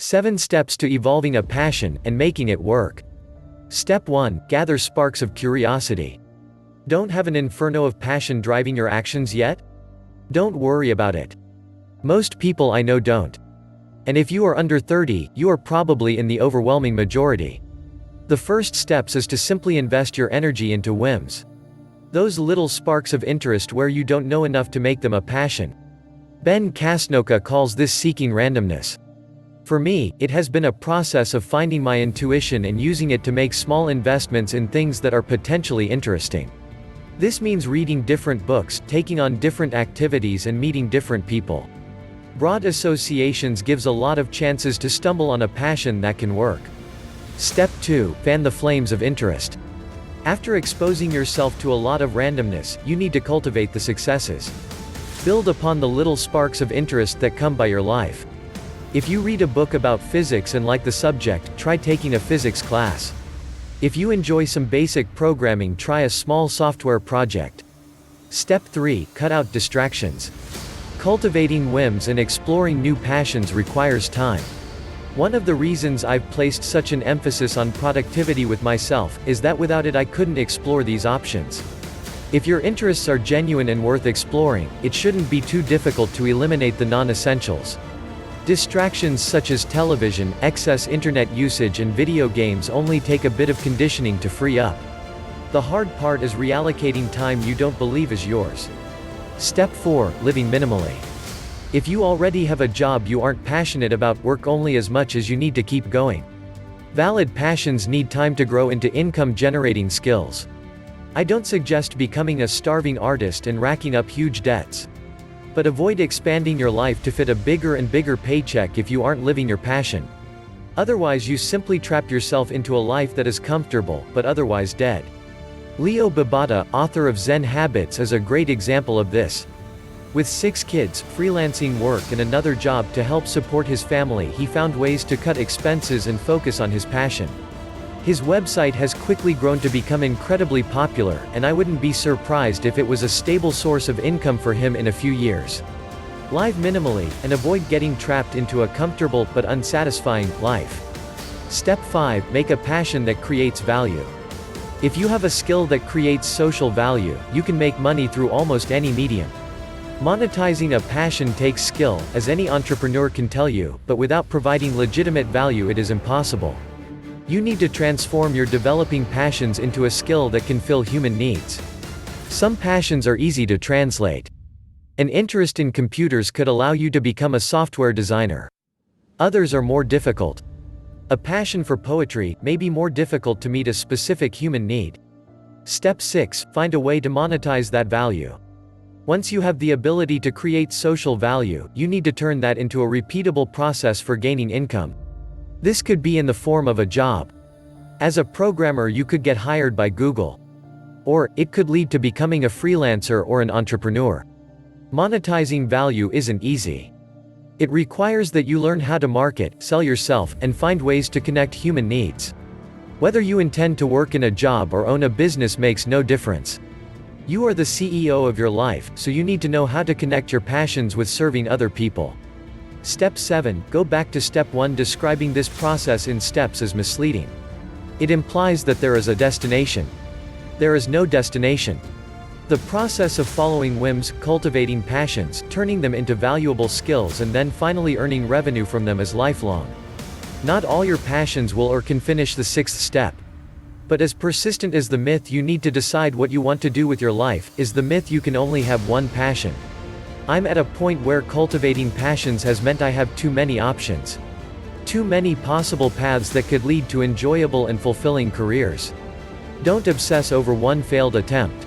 7 Steps to Evolving a Passion and Making It Work. Step 1. Gather sparks of curiosity. Don't have an inferno of passion driving your actions yet? Don't worry about it. Most people I know don't. And if you are under 30, you are probably in the overwhelming majority. The first steps is to simply invest your energy into whims. Those little sparks of interest where you don't know enough to make them a passion. Ben Casnocha calls this seeking randomness. For me, it has been a process of finding my intuition and using it to make small investments in things that are potentially interesting. This means reading different books, taking on different activities and meeting different people. Broad associations gives a lot of chances to stumble on a passion that can work. Step 2. Fan the flames of interest. After exposing yourself to a lot of randomness, you need to cultivate the successes. Build upon the little sparks of interest that come by your life. If you read a book about physics and like the subject, try taking a physics class. If you enjoy some basic programming, try a small software project. Step 3. Cut out distractions. Cultivating whims and exploring new passions requires time. One of the reasons I've placed such an emphasis on productivity with myself, is that without it I couldn't explore these options. If your interests are genuine and worth exploring, it shouldn't be too difficult to eliminate the non-essentials. Distractions such as television, excess internet usage and video games only take a bit of conditioning to free up. The hard part is reallocating time you don't believe is yours. Step 4. Living minimally. If you already have a job you aren't passionate about, work only as much as you need to keep going. Valid passions need time to grow into income-generating skills. I don't suggest becoming a starving artist and racking up huge debts. But avoid expanding your life to fit a bigger and bigger paycheck if you aren't living your passion. Otherwise you simply trap yourself into a life that is comfortable, but otherwise dead. Leo Babauta, author of Zen Habits, is a great example of this. With 6 kids, freelancing work and another job to help support his family, he found ways to cut expenses and focus on his passion. His website has quickly grown to become incredibly popular, and I wouldn't be surprised if it was a stable source of income for him in a few years. Live minimally, and avoid getting trapped into a comfortable, but unsatisfying, life. Step 5. Make a passion that creates value. If you have a skill that creates social value, you can make money through almost any medium. Monetizing a passion takes skill, as any entrepreneur can tell you, but without providing legitimate value it is impossible. You need to transform your developing passions into a skill that can fill human needs. Some passions are easy to translate. An interest in computers could allow you to become a software designer. Others are more difficult. A passion for poetry may be more difficult to meet a specific human need. Step 6. Find a way to monetize that value. Once you have the ability to create social value, you need to turn that into a repeatable process for gaining income. This could be in the form of a job. As a programmer you could get hired by Google. Or, it could lead to becoming a freelancer or an entrepreneur. Monetizing value isn't easy. It requires that you learn how to market, sell yourself, and find ways to connect human needs. Whether you intend to work in a job or own a business makes no difference. You are the CEO of your life, so you need to know how to connect your passions with serving other people. Step 7. Go back to Step 1. Describing this process in steps is misleading. It implies that there is a destination. There is no destination. The process of following whims, cultivating passions, turning them into valuable skills and then finally earning revenue from them is lifelong. Not all your passions will or can finish the 6th step. But as persistent as the myth you need to decide what you want to do with your life, is the myth you can only have one passion. I'm at a point where cultivating passions has meant I have too many options. Too many possible paths that could lead to enjoyable and fulfilling careers. Don't obsess over one failed attempt.